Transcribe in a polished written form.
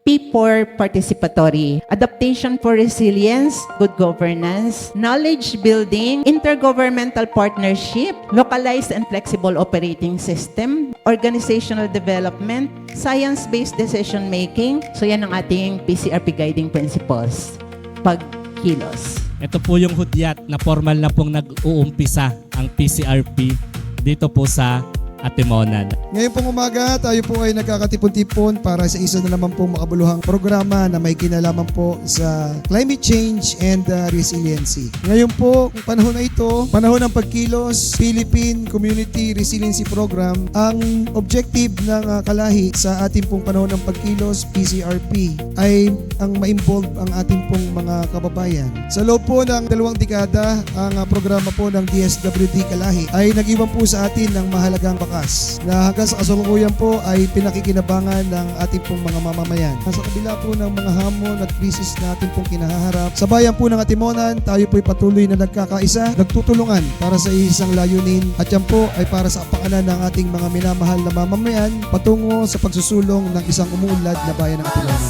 P4 participatory, adaptation for resilience, good governance, knowledge building, intergovernmental partnership, localized and flexible operating system, organizational development, science-based decision making. So yan ang ating PCRP guiding principles. Pagkilos. Ito po yung hudyat na formal na pong nag-uumpisa ang PCRP dito po sa Atimonan. Ngayon pong umaga, tayo po ay nagkakatipon-tipon para sa isa na naman pong makabuluhang programa na may kinalaman po sa climate change and resiliency. Ngayon po, panahon na ito, panahon ng pagkilos, Philippine Community Resiliency Program, ang objective ng kalahi sa ating pong panahon ng pagkilos, PCRP, ay ang ma-involve ang ating pong mga kababayan. Sa loob po ng 2 dekada, ang programa po ng DSWD Kalahi ay nag-iwan po sa atin ng mahalagang bakas na hanggang sa kasalukuyan po ay pinakikinabangan ng ating pong mga mamamayan. Sa kabila po ng mga hamon at krisis na ating pong kinaharap, sa bayan po ng Atimonan, tayo po ay patuloy na nagkakaisa, nagtutulungan para sa isang layunin at yan po ay para sa apakanan ng ating mga minamahal na mamamayan patungo sa pagsusulong ng isang umuunlad na bayan ng Atimonan.